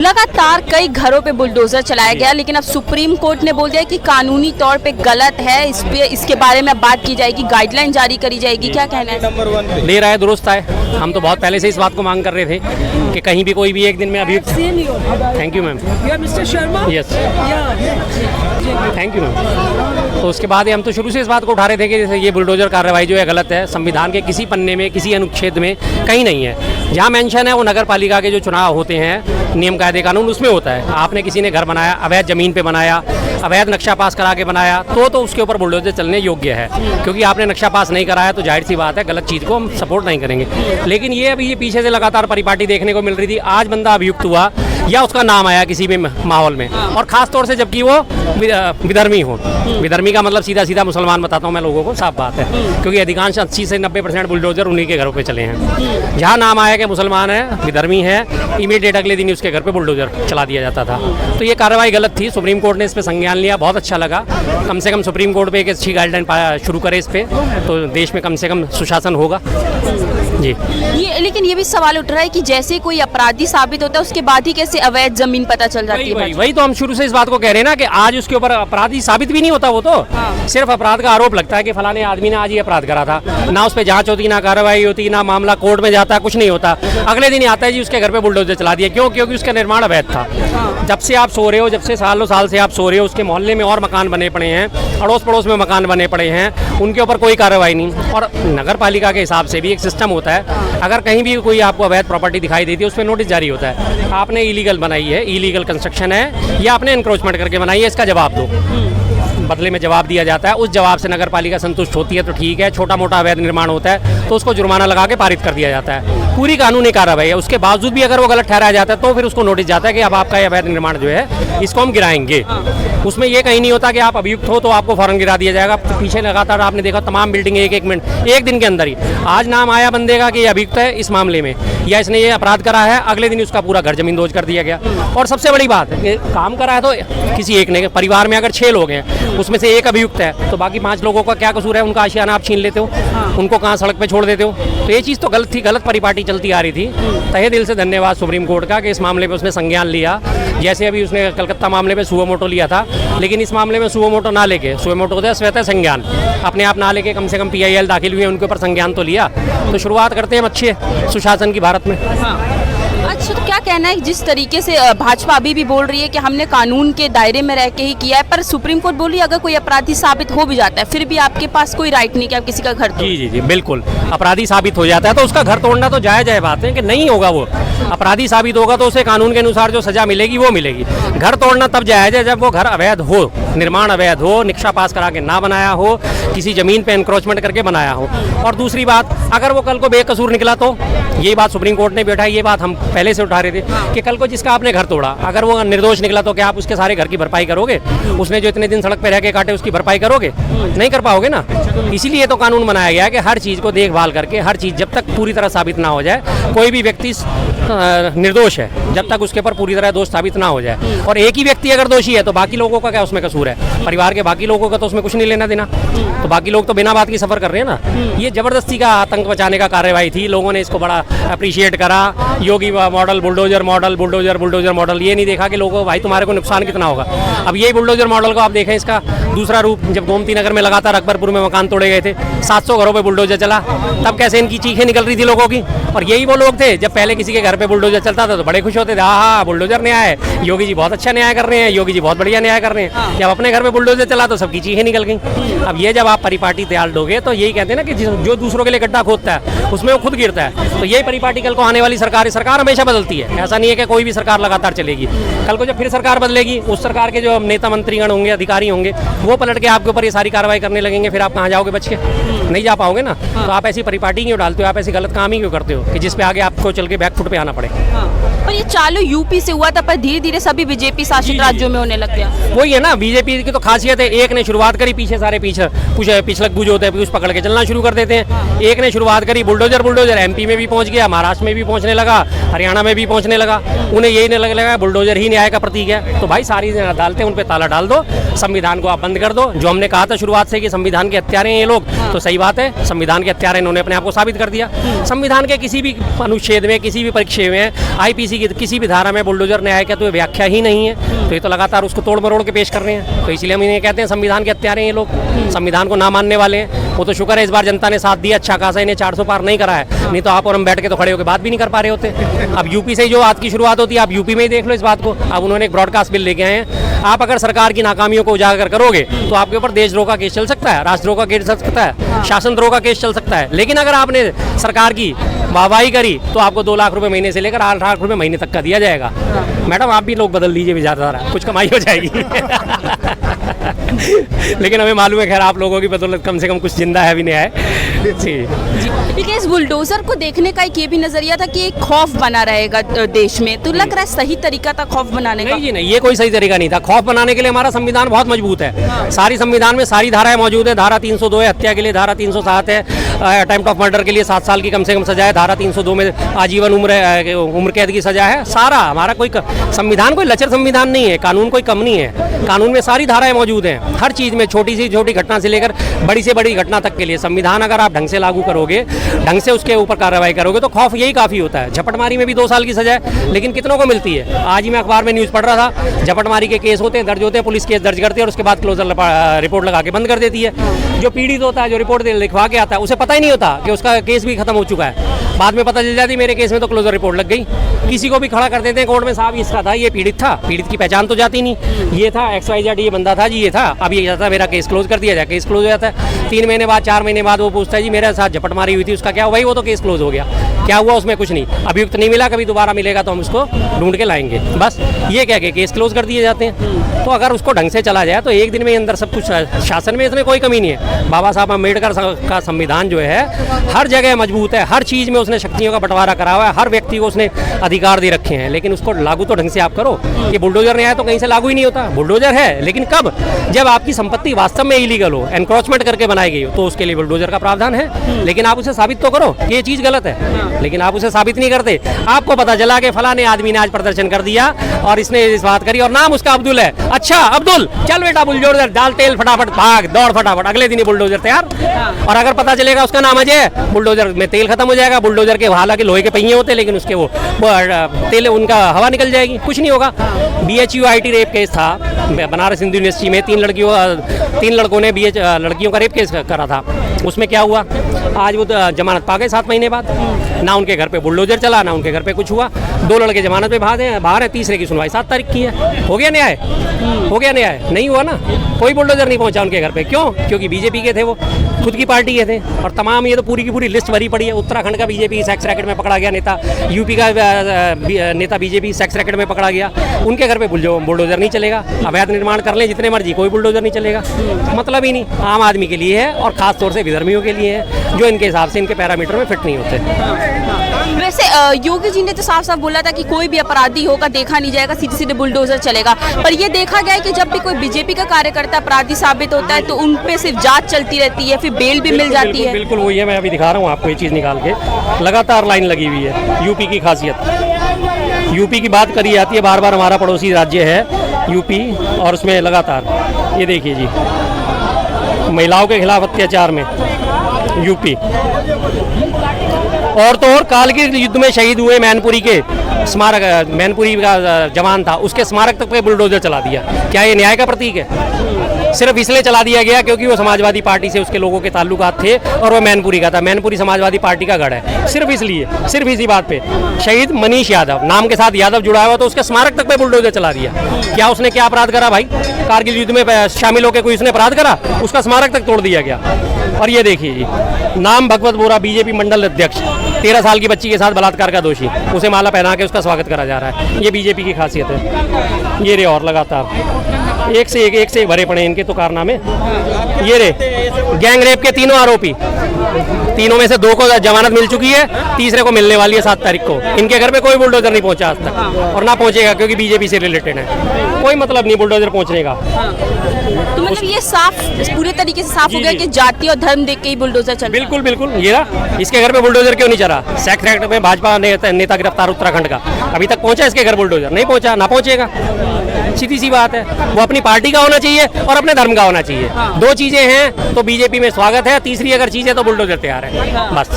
लगातार कई घरों पे बुलडोजर चलाया गया, लेकिन अब सुप्रीम कोर्ट ने बोल दिया कि कानूनी तौर पे गलत है। इसके बारे में अब बात की जाएगी, गाइडलाइन जारी करी जाएगी। क्या कहना है? ले रहा है, दुरुस्त है। हम तो बहुत पहले से इस बात को मांग कर रहे थे कि कहीं भी कोई भी एक दिन में अभी। Thank you ma'am. Mister Sharma. Yes, thank you ma'am. तो उसके बाद हम तो शुरू से इस बात को उठा रहे थे कि जैसे ये बुलडोजर कार्रवाई जो है गलत है। संविधान के किसी पन्ने में, किसी अनुच्छेद में कहीं नहीं है। जहाँ मेंशन है वो नगर पालिका के जो चुनाव होते हैं, नियम कायदे कानून, उसमें होता है। आपने किसी ने घर बनाया, अवैध जमीन पे बनाया, अवैध नक्शा पास करा के बनाया, तो उसके ऊपर बुलडोजर चलने योग्य है। क्योंकि आपने नक्शा पास नहीं कराया तो जाहिर सी बात है गलत चीज़ को हम सपोर्ट नहीं करेंगे। लेकिन ये अभी ये पीछे से लगातार परिपाटी देखने को मिल रही थी। आज बंदा अभियुक्त हुआ या उसका नाम आया किसी भी माहौल में, और खास तौर से जबकि वो विधर्मी हो। विधर्मी का मतलब सीधा सीधा मुसलमान बताता हूँ मैं लोगों को, साफ बात है। क्योंकि अधिकांश 80 से 90% बुलडोजर उन्हीं के घरों पे चले हैं। जहाँ नाम आया कि मुसलमान है, विधर्मी है, इमीडिएट अगले दिन उसके घर पे बुलडोजर चला दिया जाता था। तो ये कार्रवाई गलत थी। सुप्रीम कोर्ट ने इस पर संज्ञान लिया, बहुत अच्छा लगा। कम से कम सुप्रीम कोर्ट पे एक अच्छी गाइडलाइन शुरू करे इस पे, तो देश में कम से कम सुशासन होगा जी। लेकिन ये भी सवाल उठ रहा है कि जैसे कोई अपराधी साबित होता है उसके बाद ही कैसे अवैध जमीन पता चल जाती है? वही तो हम शुरू से इस बात को कह रहे हैं ना कि आज उसके ऊपर अपराधी साबित भी नहीं होता। वो तो सिर्फ अपराध का आरोप लगता है कि फलाने आदमी ने आज ये अपराध करा था। ना उस पर जांच होती, ना कार्रवाई होती, ना मामला कोर्ट में जाता, कुछ नहीं होता। अगले दिन आता है जी उसके घर पे बुलडोजर चला दिया। क्यों? क्योंकि उसका निर्माण अवैध था। जब से आप सो रहे हो, जब से सालों साल से आप सो रहे हो, उसके मोहल्ले में और मकान बने पड़े हैं, अड़ोस पड़ोस में मकान बने पड़े हैं, उनके ऊपर कोई कार्रवाई नहीं। और नगर पालिका के हिसाब से भी एक सिस्टम होता है, अगर कहीं भी कोई आपको अवैध प्रॉपर्टी दिखाई देती है उस पर नोटिस जारी होता है। आपने इलीगल बनाई है, इलीगल कंस्ट्रक्शन है, या आपने एनक्रोचमेंट करके बनाई है, इसका जवाब दो। बदले में जवाब दिया जाता है। उस जवाब से नगर पालिका संतुष्ट होती है तो ठीक है। छोटा मोटा अवैध निर्माण होता है तो उसको जुर्माना लगा के पारित कर दिया जाता है। पूरी कानूनी कार्रवाई है। उसके बावजूद भी अगर वो गलत ठहराया जाता है तो फिर उसको नोटिस जाता है कि अब आपका ये अवैध निर्माण जो है इसको हम गिराएंगे। उसमें ये कहीं नहीं होता कि आप अभियुक्त हो तो आपको फौरन गिरा दिया जाएगा। पीछे लगातार आपने देखा तमाम बिल्डिंग एक मिनट, एक दिन के अंदर ही आज नाम आया बंदे का कि ये अभियुक्त है इस मामले में, या इसने ये अपराध करा है, अगले दिन उसका पूरा घर जमींदोज कर दिया गया। और सबसे बड़ी बात है, काम करा है तो किसी एक ने, परिवार में अगर 6 लोग हैं उसमें से एक अभियुक्त है तो बाकी 5 लोगों का क्या कसूर है? उनका आशियाना आप छीन लेते हो, उनको कहाँ सड़क पे छोड़ देते हो। तो ये चीज़ तो गलत थी, गलत परिपाटी चलती आ रही थी। तहे दिल से धन्यवाद सुप्रीम कोर्ट का कि इस मामले में उसने संज्ञान लिया। जैसे अभी उसने कलकत्ता मामले में सुओ मोटो लिया था, लेकिन इस मामले में सुओ मोटो ना लेके, सुओ मोटो होता है स्वतः संज्ञान, अपने आप ना लेके कम से कम PIL दाखिल हुए, उनके ऊपर संज्ञान तो लिया। तो शुरुआत करते हैं अच्छे सुशासन की भारत में। अच्छा, तो क्या कहना है जिस तरीके से भाजपा अभी भी बोल रही है कि हमने कानून के दायरे में रह के ही किया है, पर सुप्रीम कोर्ट बोल रही है अगर कोई अपराधी साबित हो भी जाता है फिर भी आपके पास कोई राइट नहीं कि आप किसी का घर तोड़। जी बिल्कुल। अपराधी साबित हो जाता है तो उसका घर तोड़ना तो जायज़ बात है कि नहीं होगा। वो अपराधी साबित होगा तो उसे कानून के अनुसार जो सजा मिलेगी वो मिलेगी। घर तोड़ना तब जायज़ है जब वो घर अवैध हो, निर्माण अवैध हो, नक्शा पास करा के ना बनाया हो, किसी जमीन पे एनक्रोचमेंट करके बनाया हो। और दूसरी बात, अगर वो कल को बेकसूर निकला तो ये बात सुप्रीम कोर्ट ने भी उठाई। ये बात हम पहले से उठा रहे थे कि कल को जिसका आपने घर तोड़ा अगर वो निर्दोष निकला तो क्या आप उसके सारे घर की भरपाई करोगे? उसने जो इतने दिन सड़क पे रह के काटे उसकी भरपाई करोगे? नहीं कर पाओगे ना। इसीलिए तो कानून बनाया गया है कि हर चीज़ को देखभाल करके, हर चीज़ जब तक पूरी तरह साबित ना हो जाए, कोई भी व्यक्ति निर्दोष है जब तक उसके ऊपर पूरी तरह दोष साबित ना हो जाए। और एक ही व्यक्ति अगर दोषी है तो बाकी लोगों का क्या उसमें कसूर है? परिवार के बाकी लोगों का तो उसमें कुछ नहीं लेना देना। तो बाकी लोग तो बिना बात की सफर कर रहे हैं ना। ये जबरदस्ती का आतंक बचाने का कार्रवाई थी। लोगों ने इसको बड़ा अप्रिशिएट करा। Yogi model, bulldozer model, bulldozer model, ये नहीं देखा कि लोगों भाई तुम्हारे को नुकसान कितना होगा। अब यही बुलडोजर मॉडल को आप देखें इसका दूसरा रूप, जब गोमती नगर में लगातार अकबरपुर में मकान तोड़े गए थे, 700 घरों पे बुलडोजर चला, तब कैसे इनकी चीखें निकल रही थी लोगों की। और यही वो लोग थे जब पहले किसी के घर पे बुलडोजर चलता था तो बड़े खुश होते थे, हाँ बुलडोजर न्याय है, योगी जी बहुत अच्छा न्याय कर रहे हैं, योगी जी बहुत बढ़िया न्याय कर रहे हैं। जब अपने घर पे बुलडोजर चला तो सबकी चीखें निकल गई। अब ये जब आप परिपाटी त्याल दोगे तो यही कहते हैं ना कि जो दूसरों के लिए गड्ढा खोदता है उसमें वो खुद गिरता है। तो यही परिपाटी कल को आने वाली सरकार हमेशा बदलती है। ऐसा नहीं है कि कोई भी सरकार लगातार चलेगी। कल को जब फिर सरकार बदलेगी, उस सरकार के जो नेता मंत्रीगण होंगे, अधिकारी होंगे, वो पलट के आपके ऊपर ये सारी कार्रवाई करने लगेंगे। फिर आप कहाँ जाओगे बच के? नहीं जा पाओगे ना। तो आप ऐसी परिपाटी क्यों डालते हो? आप ऐसी गलत काम ही क्यों करते हो कि जिसपे आगे आपको चल के बैकफुट पे आना पड़े? पर ये चालू यूपी से हुआ था, पर धीरे धीरे सभी बीजेपी शासित राज्यों में होने लग गया। वही है ना, बीजेपी की तो खासियत है, एक ने शुरुआत करी, पीछे सारे पिछलग्गू जो होते हैं उस पकड़ के चलना शुरू कर देते हैं। एक ने शुरुआत करी बुलडोजर MP में भी पहुंच गया, महाराष्ट्र में भी पहुंचने लगा, हरियाणा में भी पहुंचने लगा। उन्हें यही नहीं लगा बुलडोजर ही न्याय का प्रतीक है। तो भाई सारी अदालतें उन पे ताला डाल दो, संविधान को आप बंद कर दो। जो हमने कहा था शुरुआत से कि संविधान के हत्यारे हैं ये लोग, तो सही बात है, संविधान के हत्यारे इन्होंने अपने आप को साबित कर दिया। संविधान के किसी भी अनुच्छेद में, किसी भी परिच्छेद में, IPC की किसी भी धारा में बुलडोजर न्याय का तो व्याख्या ही नहीं है, तो ये तो लगातार उसको तोड़ मरोड़ के पेश कर रहे हैं। तो इसलिए हम इन्हें कहते हैं संविधान के हत्यारे हैं ये लोग, संविधान को ना मानने वाले हैं। वो तो शुक्र है इस बार जनता ने साथ दिया, अच्छा खासा इन्हें 400 पार नहीं करा है, नहीं तो आप और हम बैठ के तो खड़े होकर बात भी नहीं कर पा रहे होते। अब यूपी से जो बात की शुरुआत होती है, आप यूपी में ही देख लो इस बात को। अब उन्होंने एक ब्रॉडकास्ट बिल लेके आए हैं। आप अगर सरकार की नाकामियों को उजागर करोगे तो आपके ऊपर देशद्रोह का केस चल सकता है, राष्ट्रद्रोह का केस चल सकता है, शासनद्रोह का केस चल सकता है। लेकिन अगर आपने सरकार की वाहवाही करी तो आपको 2 लाख रुपए महीने से लेकर 8 लाख रुपए महीने तक का दिया जाएगा। मैडम आप भी लोग बदल लीजिए भी ज़्यादा, कुछ कमाई हो जाएगी। लेकिन हमें मालूम है खैर आप लोगों की बदौलत कम से कम कुछ जिंदा है भी नहीं है जी। लेकिन इस बुलडोजर को देखने का एक ये भी नजरिया था कि एक खौफ बना रहेगा देश में, तो लग रहा है सही तरीका था खौफ बनाने का? नहीं जी नहीं, ये कोई सही तरीका नहीं था। खौफ बनाने के लिए हमारा संविधान बहुत मजबूत है। सारी संविधान में सारी धाराएं मौजूद है। धारा 302 है हत्या के लिए, धारा 307 है अटेम्प्ट ऑफ मर्डर के लिए 7 साल की कम से कम सजा है, धारा 302 में आजीवन उम्र कैद की सजा है। सारा हमारा कोई संविधान कोई लचर संविधान नहीं है, कानून कोई कम नहीं है। कानून में सारी धाराएं मौजूद हैं, हर चीज़ में, छोटी सी छोटी घटना से लेकर बड़ी से बड़ी घटना तक के लिए संविधान अगर आप ढंग से लागू करोगे, ढंग से उसके ऊपर कार्रवाई करोगे तो खौफ यही काफ़ी होता है। झपटमारी में भी 2 साल की सजा है, लेकिन कितनों को मिलती है? आज ही मैं अखबार में न्यूज़ पढ़ रहा था, झपटमारी के केस होते हैं, दर्ज होते हैं, पुलिस केस दर्ज करती है और उसके बाद क्लोजर रिपोर्ट लगा के बंद कर देती है। जो पीड़ित होता है, जो रिपोर्ट लिखवा के आता है, उसे पता ही नहीं होता कि उसका केस भी खत्म हो चुका है। बाद में पता चल जाती मेरे केस में तो क्लोजर रिपोर्ट लग गई। किसी को भी खड़ा कर देते हैं कोर्ट में, साहब इसका था, ये पीड़ित था, पीड़ित की पहचान तो जाती नहीं, ये था XYZ, ये बंदा था जी, ये था, अब ये जाता मेरा केस क्लोज कर दिया जाए, केस क्लोज हो जाता है। 3 महीने बाद 4 महीने बाद वो पूछता है जी मेरे साथ झपटमारी हुई थी, उसका क्या हुआ? वो तो केस क्लोज हो गया, क्या हुआ उसमें? कुछ नहीं, अभियुक्त नहीं मिला, कभी दोबारा मिलेगा तो हम उसको ढूंढ के लाएंगे, बस ये कह के केस क्लोज कर दिए जाते हैं। तो अगर उसको ढंग से चला जाए तो एक दिन में अंदर सब कुछ, शासन में इसमें कोई कमी नहीं है। बाबा साहब अम्बेडकर का संविधान जो है हर जगह मजबूत है, हर चीज़ में उसने शक्तियों का बंटवारा करा हुआ है, हर व्यक्ति को उसने अधिकार दे रखे हैं, लेकिन उसको लागू तो ढंग से आप करो। ये बुलडोजर नहीं आया तो कहीं से लागू ही नहीं होता। बुलडोजर है लेकिन कब? जब आपकी संपत्ति वास्तव में इलीगल हो, एनक्रोचमेंट करके बनाई गई हो, तो उसके लिए बुलडोजर का प्रावधान है। लेकिन आप उसे साबित तो करो कि ये चीज़ गलत है, लेकिन आप उसे साबित नहीं करते। आपको पता चला कि फलाने आदमी ने आज प्रदर्शन कर दिया और इसने इस बात करी और नाम उसका अब्दुल है, अच्छा अब्दुल चल बेटा बुलडोजर डाल तेल, फटाफट भाग दौड़ फटाफट, अगले दिन ही बुलडोजर तैयार। और अगर पता चलेगा उसका नाम अजय, बुलडोजर में तेल खत्म हो जाएगा। बुलडोजर के हालांकि लोहे के पहिए होते हैं, लेकिन उसके वो तेल उनका हवा निकल जाएगी, कुछ नहीं होगा। BHU IT रेप केस था बनारस हिंदू यूनिवर्सिटी में, 3 लड़कों ने लड़कियों का रेप केस करा था। उसमें क्या हुआ? आज वो जमानत पा गए 7 महीने बाद। ना उनके घर पे बुलडोजर चला, ना उनके घर पे कुछ हुआ। 2 लड़के जमानत पे बाहर हैं, तीसरे की सुनवाई 7 तारीख की है। हो गया न्याय? हो गया न्याय? नहीं हुआ ना, कोई बुलडोजर नहीं पहुंचा उनके घर पे। क्यों? क्योंकि बीजेपी के थे, वो खुद की पार्टी के थे। और तमाम ये तो पूरी की पूरी लिस्ट भरी पड़ी है। उत्तराखंड का बीजेपी सेक्स रैकेट में पकड़ा गया नेता, यूपी का नेता बीजेपी सेक्स रैकेट में पकड़ा गया, उनके घर पे बुलडोजर नहीं चलेगा। अवैध निर्माण कर लें जितने मर्जी, कोई बुलडोजर नहीं चलेगा। मतलब ही नहीं, आम आदमी के लिए है और खास तौर से विधर्मियों के लिए है, जो इनके हिसाब से इनके पैरामीटर में फिट नहीं होते। वैसे योगी जी ने तो साफ साफ बोला था कि कोई भी अपराधी होगा देखा नहीं जाएगा, सीधे सीधे बुलडोजर चलेगा। पर ये देखा गया है कि जब भी कोई बीजेपी का कार्यकर्ता अपराधी साबित होता है तो उन पे सिर्फ जांच चलती रहती है, फिर बेल भी मिल जाती है। बिल्कुल वही है, मैं अभी दिखा रहा हूँ आपको ये चीज़ निकाल के। लगातार लाइन लगी हुई है। यूपी की खासियत, यूपी की बात करी जाती है बार बार, हमारा पड़ोसी राज्य है यूपी, और उसमें लगातार ये देखिए जी, महिलाओं के खिलाफ अत्याचार में यूपी। और तो और कारगिल युद्ध में शहीद हुए मैनपुरी के स्मारक, मैनपुरी का जवान था, उसके स्मारक तक पे बुलडोजर चला दिया। क्या ये न्याय का प्रतीक है? सिर्फ इसलिए चला दिया गया क्योंकि वो समाजवादी पार्टी से उसके लोगों के ताल्लुकात थे और वो मैनपुरी का था। मैनपुरी समाजवादी पार्टी का गढ़ है। सिर्फ इसलिए, सिर्फ इसी बात पे शहीद मनीष यादव, नाम के साथ यादव जुड़ा हुआ, तो उसके स्मारक तक पे बुलडोजर चला दिया। क्या उसने क्या अपराध करा भाई? कारगिल युद्ध में शामिल होकर कोई उसने अपराध करा? उसका स्मारक तक तोड़ दिया गया। और ये देखिए जी, नाम भगवत बोरा, बीजेपी मंडल अध्यक्ष, 13 साल की बच्ची के साथ बलात्कार का दोषी, उसे माला पहना के उसका स्वागत करा जा रहा है। ये बीजेपी की खासियत है। ये रे और लगातार एक से एक भरे पड़े इनके तो कारनामे। ये रे गैंग रेप के 3 आरोपी, 3 में से 2 को जमानत मिल चुकी है, तीसरे को मिलने वाली है 7 तारीख को। इनके घर पे कोई बुलडोजर नहीं पहुंचा आज तक और ना पहुंचेगा, क्योंकि बीजेपी से रिलेटेड है। कोई मतलब नहीं बुलडोजर पहुंचने का। तो मतलब ये साफ, पूरे तरीके से साफ हो गया कि जाति और धर्म देख के ही बुलडोजर चल। बिल्कुल बिल्कुल, ये रहा, इसके घर पे बुलडोजर क्यों नहीं चला? सेक्स रैकेट में भाजपा नेता गिरफ्तार उत्तराखंड का, अभी तक पहुंचा इसके घर बुलडोजर? नहीं पहुंचा, ना पहुंचेगा। सीधी सी बात है। वो अपनी पार्टी का होना चाहिए और अपने धर्म का होना चाहिए। 2 चीजें हैं तो बीजेपी में स्वागत है, तीसरी अगर चीज है तो बुलडोजर तैयार है, बस।